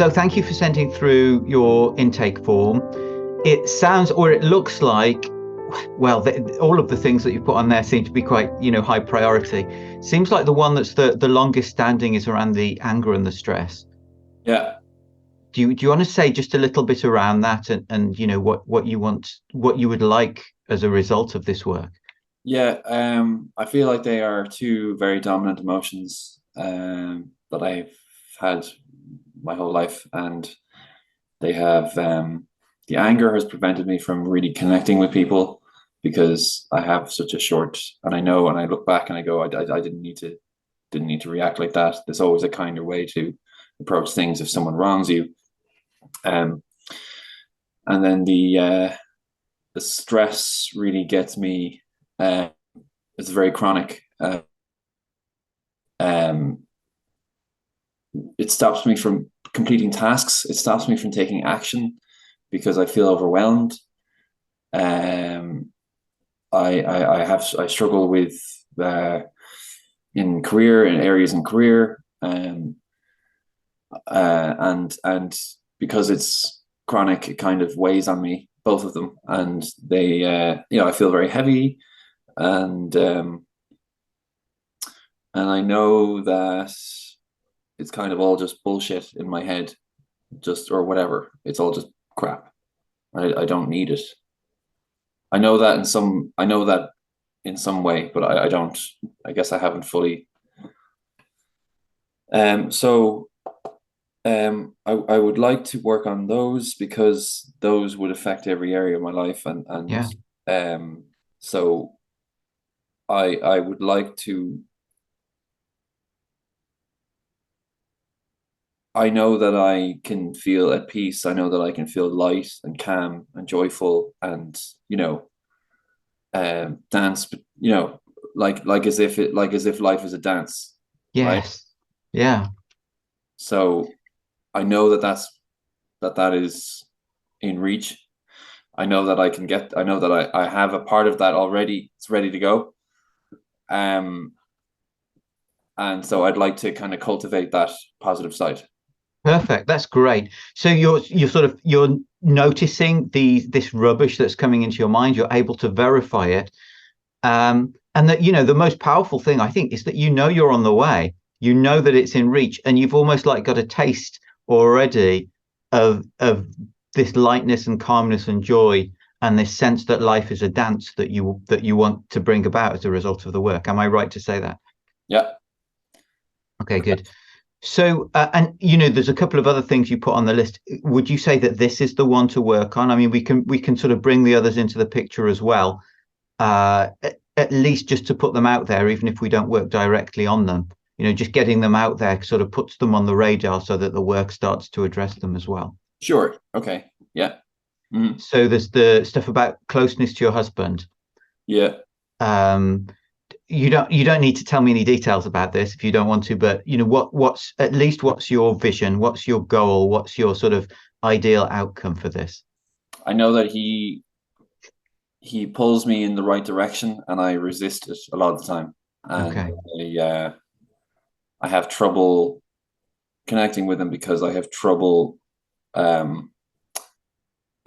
So thank you for sending through your intake form. It sounds, or it looks like, well, all of the things that you put on there seem to be quite, high priority. Seems like the one that's the longest standing is around the anger and the stress. Yeah. Do you want to say just a little bit around that, and what you want, what you would like as a result of this work? Yeah. I feel like they are two very dominant emotions that I've had my whole life, and they have the anger has prevented me from really connecting with people because I have such a short, and I know, and I look back and I go, I didn't need to react like that. There's always a kinder way to approach things if someone wrongs you. Um, and then the stress really gets me. Uh, it's very chronic. Um, it stops me from completing tasks. It stops me from taking action because I feel overwhelmed. Um, I struggle with uh, in career in areas in career, and because it's chronic, it kind of weighs on me, both of them, and they I feel very heavy, and I know that it's kind of all just bullshit in my head, just or whatever. It's all just crap. I don't need it. I know that in some way, but I don't. I guess I haven't fully. So I would like to work on those because those would affect every area of my life, and Yeah. so I would like to. I know that I can feel at peace. I know that I can feel light and calm and joyful, and dance. Like as if life is a dance, right? Yes. Yeah. So I know that is in reach. I know that I can get. I know that I have a part of that already. It's ready to go. Um, and so I'd like to kind of cultivate that positive side. Perfect. That's great. So you're noticing this rubbish that's coming into your mind. You're able to verify it. And that, the most powerful thing I think is that you're on the way. You know that it's in reach, and you've almost like got a taste already of this lightness and calmness and joy, and this sense that life is a dance that you want to bring about as a result of the work. Am I right to say that? Yeah. Okay, good. So, and there's a couple of other things you put on the list. Would you say that this is the one to work on? I mean, we can sort of bring the others into the picture as well, at least just to put them out there, even if we don't work directly on them. Just getting them out there sort of puts them on the radar so that the work starts to address them as well. Sure. Okay. Yeah. Mhm. So there's the stuff about closeness to your husband. Yeah. Um, you don't need to tell me any details about this if you don't want to, but what's at least what's your vision? What's your goal? What's your sort of ideal outcome for this? I know that he pulls me in the right direction, and I resist it a lot of the time, and Okay. I have trouble connecting with him because I have trouble um,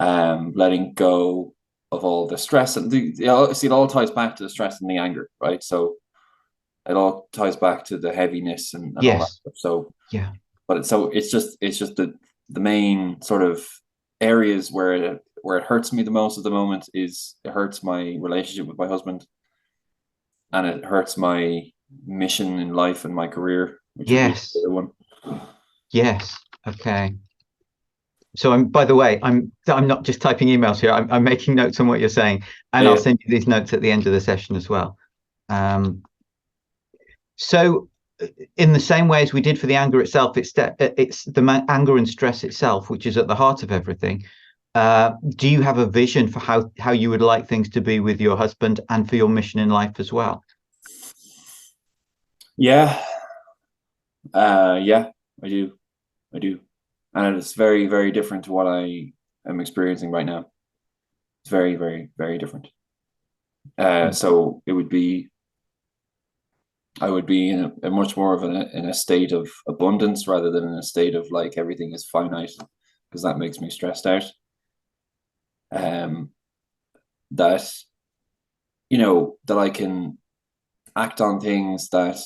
letting go of all the stress and see, it all ties back to the stress and the anger, right? So it all ties back to the heaviness and all that Yes. stuff. So, Yeah. it's just the main sort of areas where it hurts me the most at the moment is it hurts my relationship with my husband, and it hurts my mission in life and my career, which would be the Yes. other one. Yes. Okay. So by the way, I'm not just typing emails here. I'm making notes on what you're saying, and I'll Yeah. send you these notes at the end of the session as well. Um, so in the same way as we did for the anger itself, it's the anger and stress itself, which is at the heart of everything. Do you have a vision for how you would like things to be with your husband and for your mission in life as well? Yeah. Yeah, I do. I do. And it's very, very different to what I am experiencing right now. It's very, very, very different. So it would be I would be in a much more of in a state of abundance rather than in a state of like everything is finite, because that makes me stressed out. Um, that that I can act on things that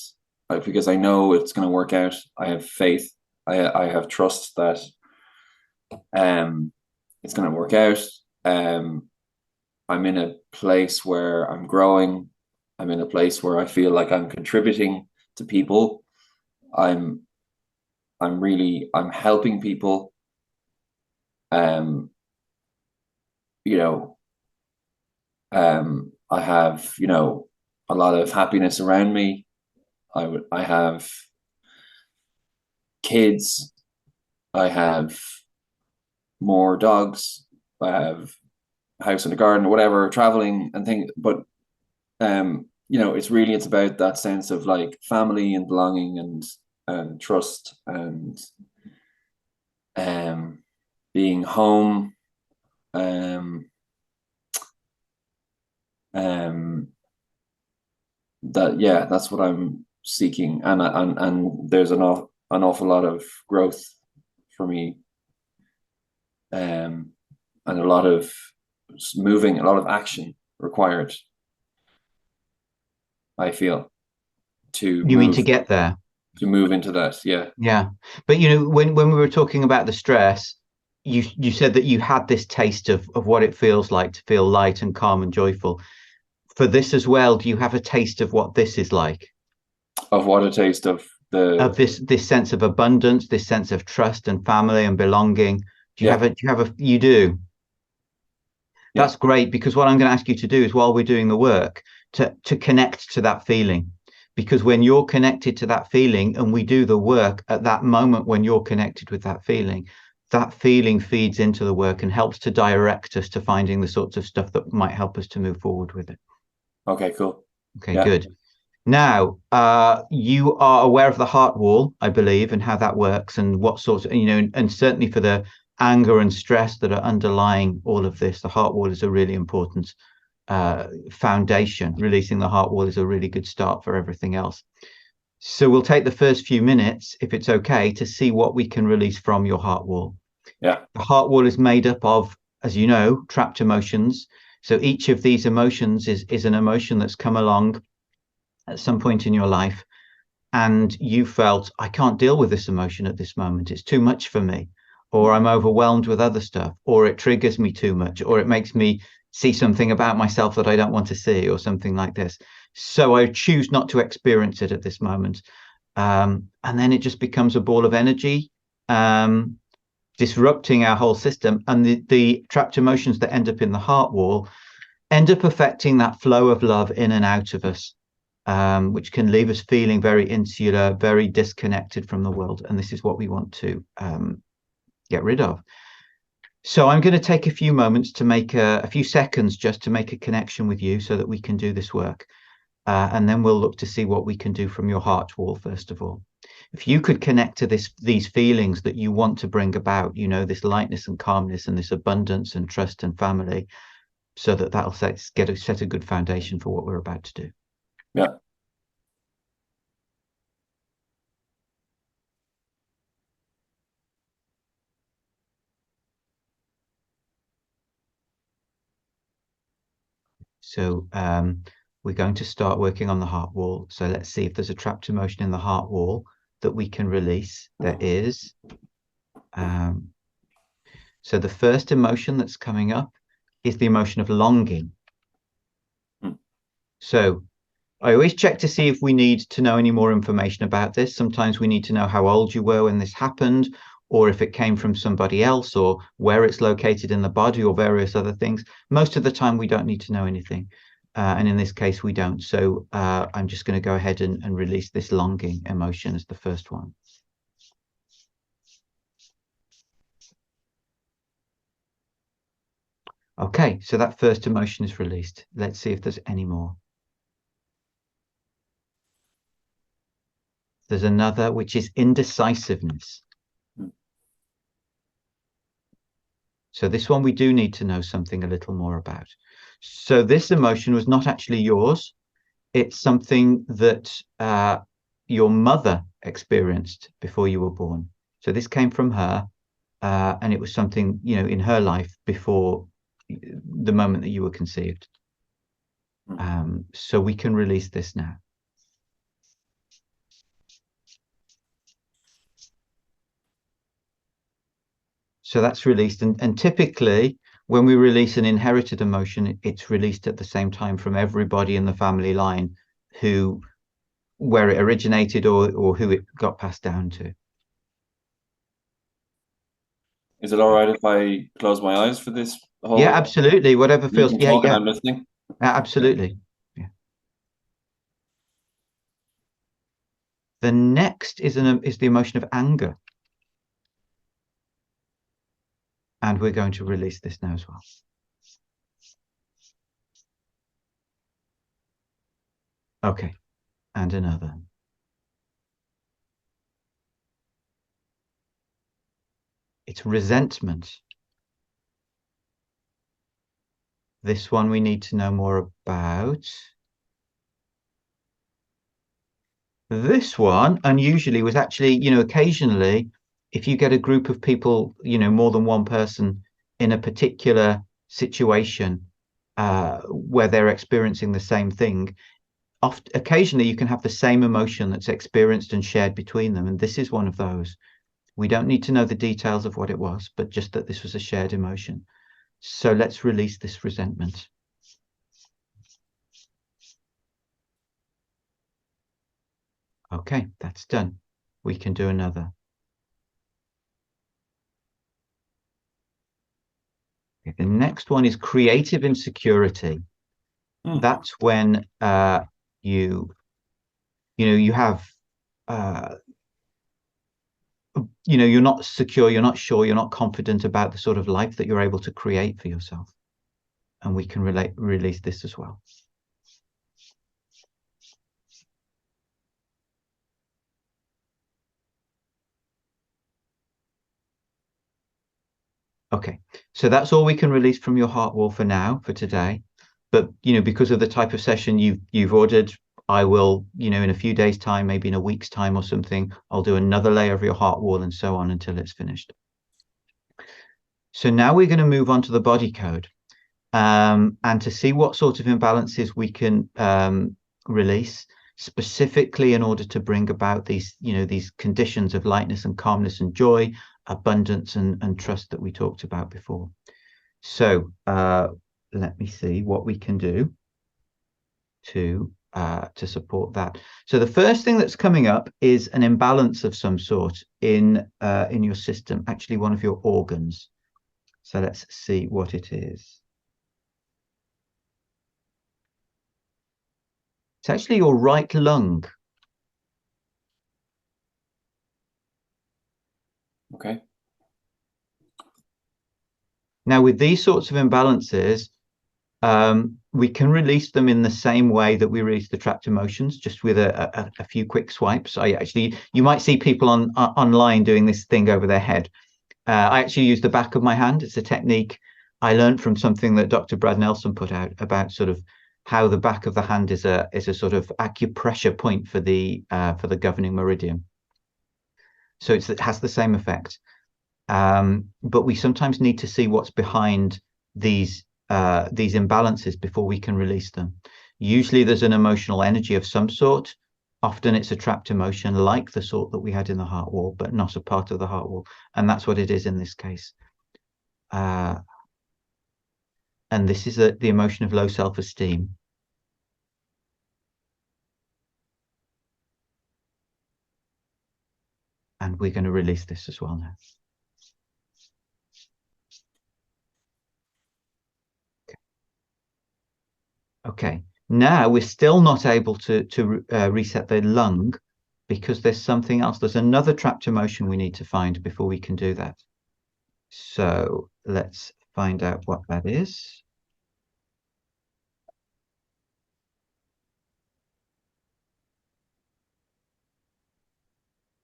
like, because I know it's going to work out. I have faith. I have trust that um it's going to work out. Um, I'm in a place where I'm growing. I'm in a place where I feel like I'm contributing to people. I'm I'm helping people. Um, you know, I have, a lot of happiness around me. I have kids. I have more dogs. I have a house and a garden or whatever, traveling and things. But it's about that sense of like family and belonging and trust and um being home. Um um that yeah, that's what I'm seeking, and there's an awful lot of growth for me, and a lot of moving, a lot of action required. I feel to You mean to move get there? into that. Yeah, Yeah. But when we were talking about the stress, you said that you had this taste of what it feels like to feel light and calm and joyful. For this as well, do you have a taste of what this is like? of what a taste of Of the this sense of abundance, this sense of trust and family and belonging. yeah, You do? yeah, That's great, because what I'm going to ask you to do is, while we're doing the work, to connect to that feeling. Because when you're connected to that feeling and we do the work at that moment, when you're connected with that feeling feeds into the work and helps to direct us to finding the sorts of stuff that might help us to move forward with it. okay, cool, Okay, yeah, good. Now, you are aware of the heart wall, I believe, and how that works, and what sorts of, and certainly for the anger and stress that are underlying all of this, the heart wall is a really important foundation. Releasing the heart wall is a really good start for everything else. So we'll take the first few minutes, if it's okay, to see what we can release from your heart wall. yeah, The heart wall is made up of, as you know, trapped emotions. So each of these emotions is an emotion that's come along at some point in your life, and you felt, I can't deal with this emotion at this moment, it's too much for me, or I'm overwhelmed with other stuff, or it triggers me too much, or it makes me see something about myself that I don't want to see, or something like this. So I choose not to experience it at this moment. And then it just becomes a ball of energy, um, disrupting our whole system. And the trapped emotions that end up in the heart wall end up affecting that flow of love in and out of us, which can leave us feeling very insular, very disconnected from the world. And this is what we want to get rid of. So I'm going to take a few moments to make a few seconds just to make a connection with you so that we can do this work. And then we'll look to see what we can do from your heart wall, first of all. If you could connect to these feelings that you want to bring about, this lightness and calmness and this abundance and trust and family, so that that'll set a good foundation for what we're about to do. yeah. So we're going to start working on the heart wall. So let's see if there's a trapped emotion in the heart wall that we can release. There is. Um, so the first emotion that's coming up is the emotion of longing. Hmm. So I always check to see if we need to know any more information about this. Sometimes we need to know how old you were when this happened, or if it came from somebody else, or where it's located in the body, or various other things. Most of the time, we don't need to know anything. And in this case, we don't. So I'm just going to go ahead and release this longing emotion as the first one. Okay, so that first emotion is released. Let's see if there's any more. There's another, which is indecisiveness. Hmm. So this one we do need to know something a little more about. So this emotion was not actually yours. it's something that your mother experienced before you were born. So this came from her, and it was something, in her life before the moment that you were conceived. So we can release this now. So that's released. And typically, when we release an inherited emotion, it's released at the same time from everybody in the family line where it originated or who it got passed down to. Is it all right if I close my eyes for this Yeah, whole? absolutely. Whatever You feels. can Yeah, talk and yeah, I'm listening. absolutely. Yeah. The next is the emotion of anger. And we're going to release this now as well. Okay. And another. It's resentment. This one we need to know more about. This one, unusually, was actually, occasionally, if you get a group of people, more than one person in a particular situation where they're experiencing the same thing, occasionally you can have the same emotion that's experienced and shared between them. And this is one of those. We don't need to know the details of what it was, but just that this was a shared emotion. So let's release this resentment. Okay, that's done. We can do another. Okay, the next one is creative insecurity. That's when you have you're not secure, you're not sure, you're not confident about the sort of life that you're able to create for yourself. And we can release this as well. Okay, so that's all we can release from your heart wall for now, for today. But because of the type of session you've ordered, I will, in a few days' time, maybe in a week's time or something, I'll do another layer of your heart wall and so on until it's finished. So now we're going to move on to the body code, and to see what sort of imbalances we can release specifically in order to bring about these conditions of lightness and calmness and joy, abundance and trust that we talked about before. So let me see what we can do to support that. So the first thing that's coming up is an imbalance of some sort in your system, actually one of your organs. So let's see what it is. It's actually your right lung. Okay. Now, with these sorts of imbalances, we can release them in the same way that we release the trapped emotions, just with a few quick swipes. You might see people online doing this thing over their head. I actually use the back of my hand. It's a technique I learned from something that Dr. Brad Nelson put out about sort of how the back of the hand is a sort of acupressure point for the governing meridian. So it has the same effect. But we sometimes need to see what's behind these imbalances before we can release them. Usually there's an emotional energy of some sort. Often it's a trapped emotion like the sort that we had in the heart wall, but not a part of the heart wall. And that's what it is in this case. And this is the emotion of low self-esteem. And we're going to release this as well now. Okay. Now we're still not able to reset the lung because there's something else. There's another trapped emotion we need to find before we can do that. So let's find out what that is.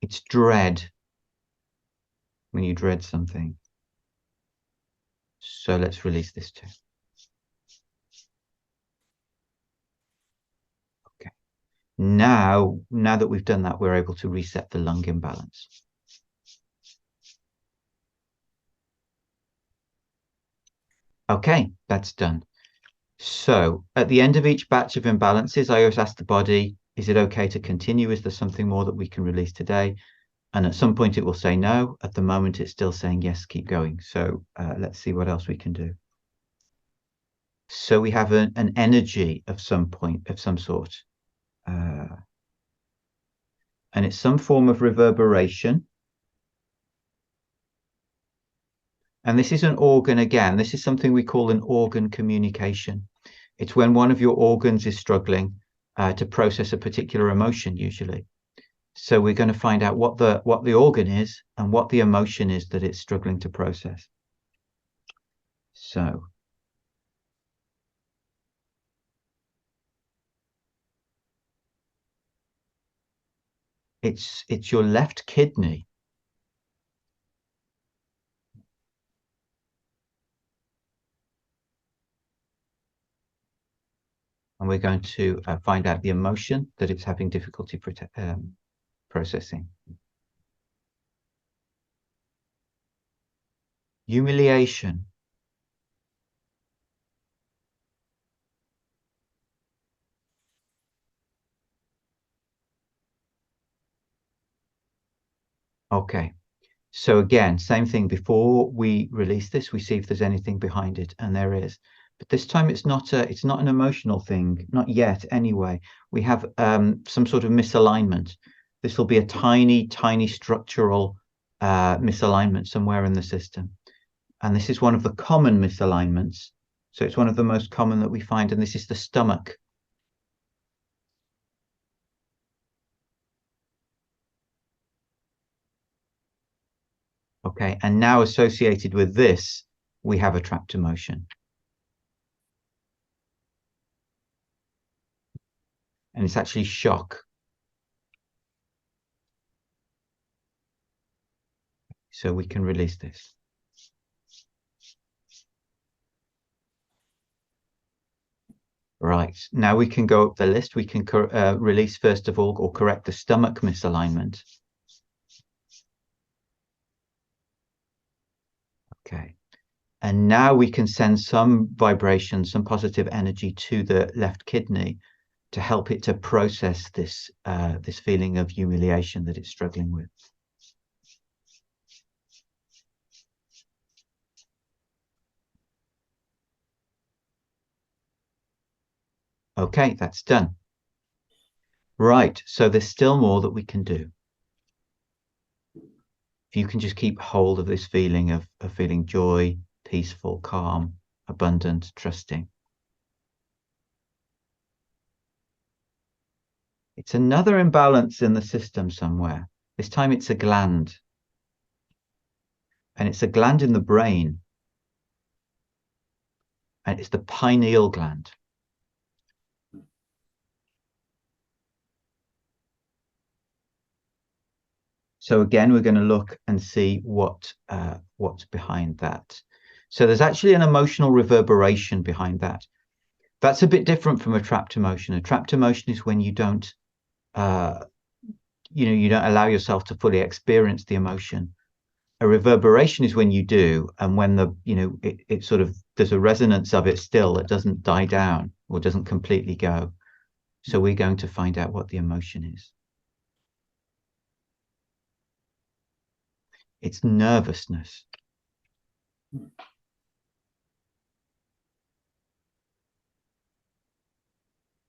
It's dread, when you dread something. So let's release this too. Okay. Now that we've done that, we're able to reset the lung imbalance. Okay, that's done. So at the end of each batch of imbalances, I always ask the body, is it okay to continue? Is there something more that we can release today? And at some point it will say no. At the moment, it's still saying yes, keep going. So let's see what else we can do. So we have an energy of some sort. And it's some form of reverberation. And this is an organ again. This is something we call an organ communication. It's when one of your organs is struggling to process a particular emotion, usually. So we're going to find out what the organ is and what the emotion is that it's struggling to process. So it's your left kidney. And we're going to find out the emotion that it's having difficulty processing. Humiliation. Okay. So again, same thing. Before we release this, we see if there's anything behind it, and there is. But this time, it's not an emotional thing, not yet. Anyway, we have some sort of misalignment. This will be a tiny, tiny structural misalignment somewhere in the system, and this is one of the common misalignments. So it's one of the most common that we find, and this is the stomach. Okay, and now associated with this, we have a trapped emotion. And it's actually shock. So we can release this. Right, now we can go up the list. We can release, first of all, or correct the stomach misalignment. Okay. And now we can send some vibration, some positive energy to the left kidney to help it to process this this feeling of humiliation that it's struggling with. Okay, that's done. Right, so there's still more that we can do. If you can just keep hold of this feeling of feeling joy, peaceful, calm, abundant, trusting. It's another imbalance in the system somewhere. This time it's a gland. And it's a gland in the brain. And it's the pineal gland. So again, we're going to look and see what's behind that. So there's actually an emotional reverberation behind that. That's a bit different from a trapped emotion. A trapped emotion is when you don't you don't allow yourself to fully experience the emotion. A reverberation is when you do, and when it sort of, there's a resonance of it still that doesn't die down or doesn't completely go. So we're going to find out what the emotion is. It's nervousness.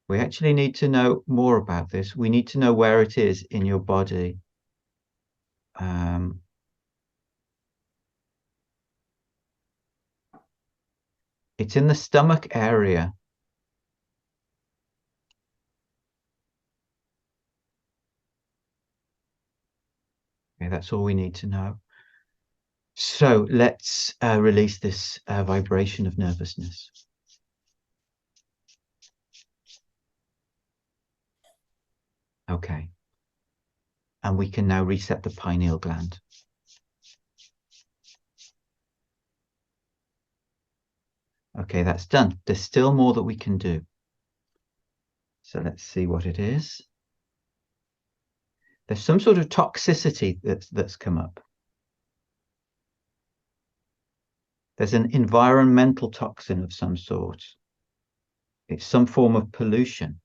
We actually need to know more about this. We need to know where it is in your body. It's in the stomach area. Okay, that's all we need to know. So let's release this vibration of nervousness. Okay. And we can now reset the pineal gland. Okay, that's done. There's still more that we can do. So let's see what it is. There's some sort of toxicity that's come up. There's an environmental toxin of some sort. It's some form of pollution.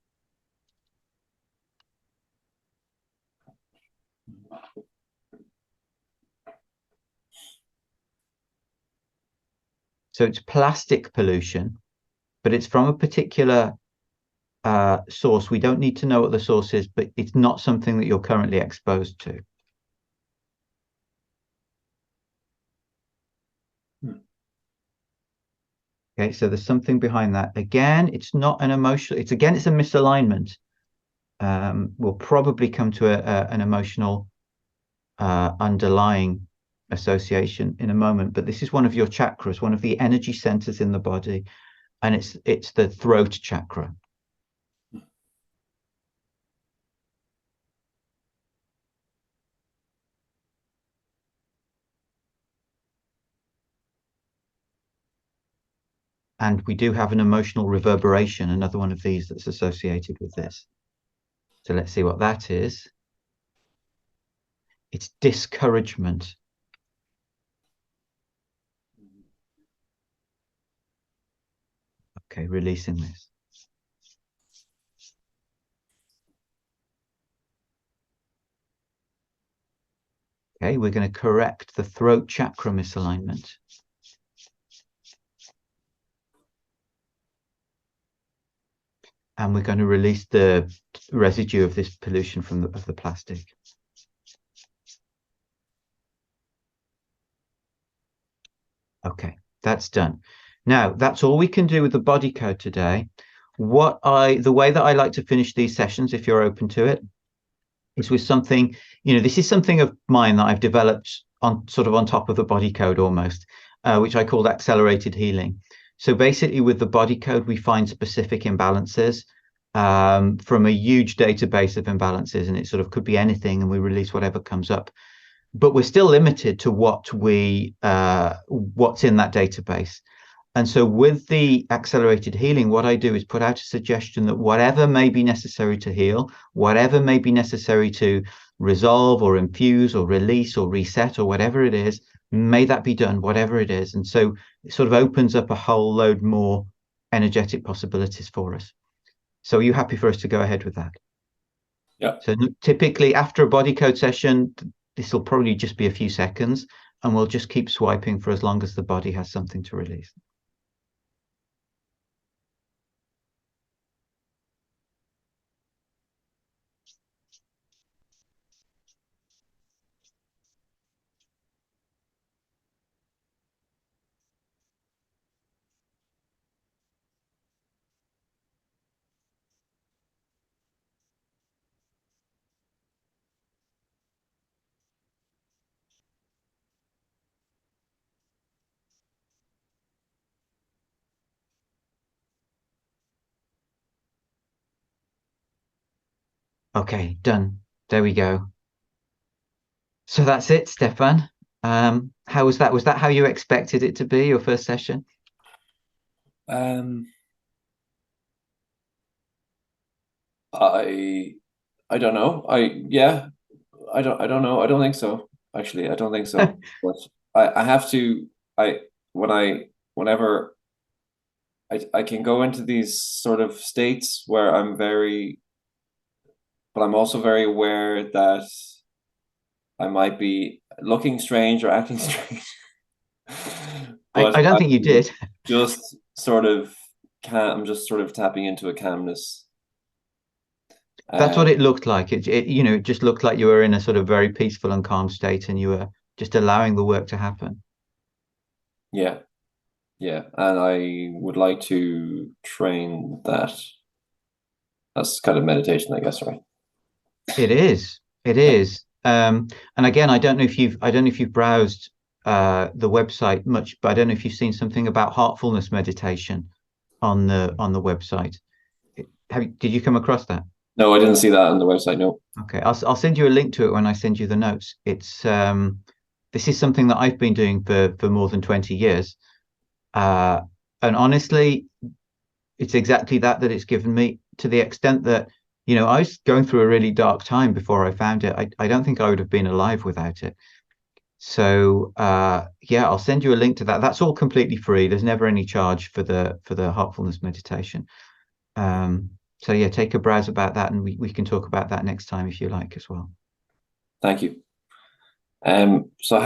So it's plastic pollution, but it's from a particular source. We don't need to know what the source is, but it's not something that you're currently exposed to. Okay, so there's something behind that. Again, it's not an emotional, it's a misalignment. We'll probably come to an emotional underlying association in a moment, but this is one of your chakras, one of the energy centers in the body, and it's the throat chakra. And we do have an emotional reverberation, another one of these that's associated with this. So let's see what that is. It's discouragement. Okay, releasing this. Okay, we're going to correct the throat chakra misalignment. And we're going to release the residue of this pollution from the plastic. Okay, that's done. Now, that's all we can do with the body code today. The way that I like to finish these sessions, if you're open to it, is with something, this is something of mine that I've developed on top of the body code almost, which I called accelerated healing. So basically with the body code, we find specific imbalances from a huge database of imbalances, and it sort of could be anything, and we release whatever comes up. But we're still limited to what's in that database. And so with the accelerated healing, what I do is put out a suggestion that whatever may be necessary to heal, whatever may be necessary to resolve or infuse or release or reset or whatever it is, may that be done, whatever it is. And so it sort of opens up a whole load more energetic possibilities for us. So are you happy for us to go ahead with that? Yeah. So typically after a body code session, this will probably just be a few seconds, and we'll just keep swiping for as long as the body has something to release. Okay, done. There we go. So that's it, Stefan. How was that? Was that how you expected it to be, your first session? Um, I I don't know. I don't know. I don't think so. Actually, I don't think so. But I have to I when I whenever I can go into these sort of states where but I'm also very aware that I might be looking strange or acting strange. But I don't think you did. just sort of I'm just sort of tapping into a calmness. That's Uh, what it looked like. It just looked like you were in a sort of very peaceful and calm state, and you were just allowing the work to happen. yeah, yeah, and I would like to train that. That's kind of meditation, I guess, right? It is. It Yeah. is. And again, I don't know if you've browsed the website much, but I don't know if you've seen something about heartfulness meditation on the website. Did you come across that? No, I didn't see that on the website. No. Okay, I'll send you a link to it when I send you the notes. This is something that I've been doing for more than 20 years. And honestly, it's exactly that it's given me, to the extent that I was going through a really dark time before I found it. I don't think I would have been alive without it. So yeah, I'll send you a link to that. That's all completely free. There's never any charge for the heartfulness meditation. So yeah, take a browse about that, and we can talk about that next time if you like as well. Thank you. So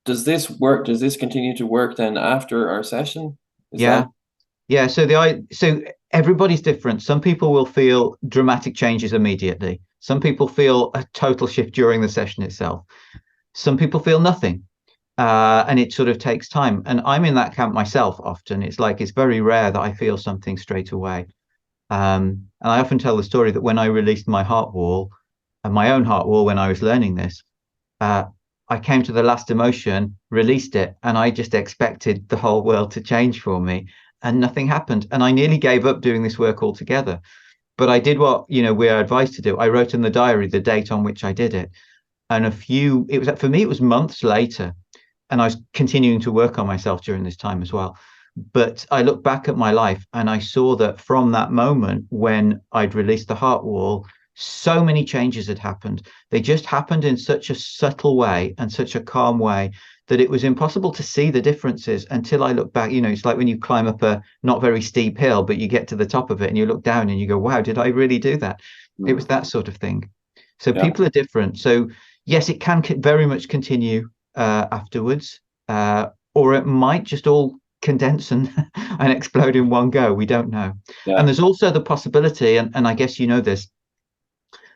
does this work? Does this continue to work then after our session? Is Yeah, that yeah. So everybody's different. Some people will feel dramatic changes immediately. Some people feel a total shift during the session itself. Some people feel nothing. And it sort of takes time. And I'm in that camp myself often. It's like it's very rare that I feel something straight away. And I often tell the story that when I released my heart wall, and my own heart wall when I was learning this, uh, I came to the last emotion, released it, and I just expected the whole world to change for me, and nothing happened. And I nearly gave up doing this work altogether. But I did what we're advised to do. I wrote in the diary the date on which I did it, and it was for me, it was months later, and I was continuing to work on myself during this time as well. But I look back at my life and I saw that from that moment when I'd released the heart wall, so many changes had happened. They just happened in such a subtle way and such a calm way that it was impossible to see the differences until I look back. It's like when you climb up a not very steep hill, but you get to the top of it and you look down and you go, wow, did I really do that? It was mm, that sort of thing. So yeah, people are different. So yes, it can very much continue afterwards, or it might just all condense and and explode in one go. We don't know. And yeah, there's also the possibility, and I guess you know this,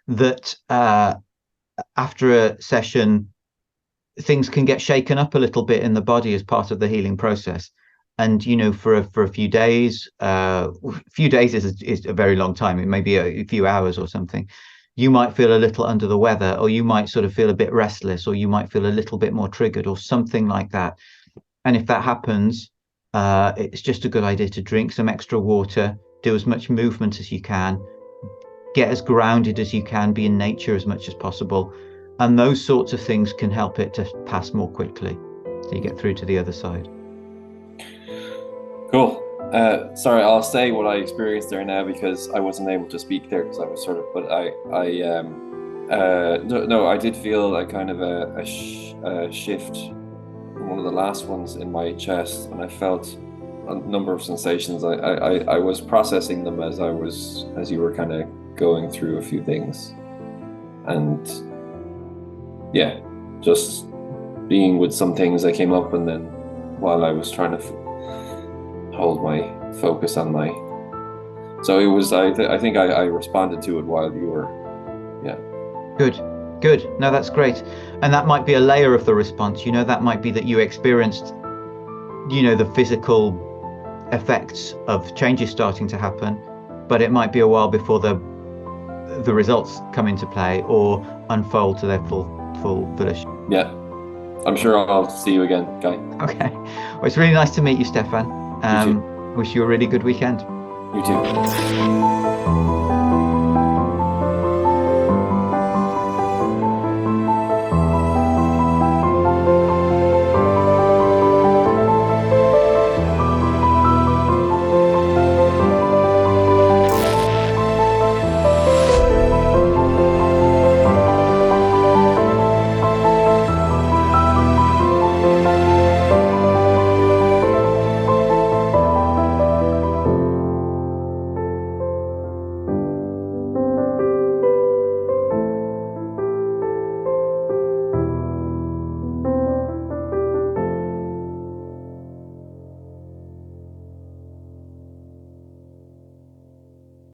that after a session, things can get shaken up a little bit in the body as part of the healing process. And for a few days is a very long time. It may be a few hours or something. You might feel a little under the weather, or you might sort of feel a bit restless, or you might feel a little bit more triggered, or something like that. And if that happens, it's just a good idea to drink some extra water, do as much movement as you can, get as grounded as you can, be in nature as much as possible. And those sorts of things can help it to pass more quickly so you get through to the other side. cool. Sorry, I'll say what I experienced there now because I wasn't able to speak there because I was sort of, but no, I did feel a kind of a shift in one of the last ones in my chest, and I felt a number of sensations. I was processing them as you were kind of going through a few things, and yeah, just being with some things that came up, and then while I was trying to hold my focus on my, so it was. I think I responded to it while you were, yeah, Good, good. No, that's great. And that might be a layer of the response. That might be that you experienced, the physical effects of changes starting to happen, but it might be a while before the results come into play or unfold to their full volition. yeah. I'm sure I'll see you again, Guy. Okay. Well, it's really nice to meet you, Stefan. You too. Wish you a really good weekend. You too.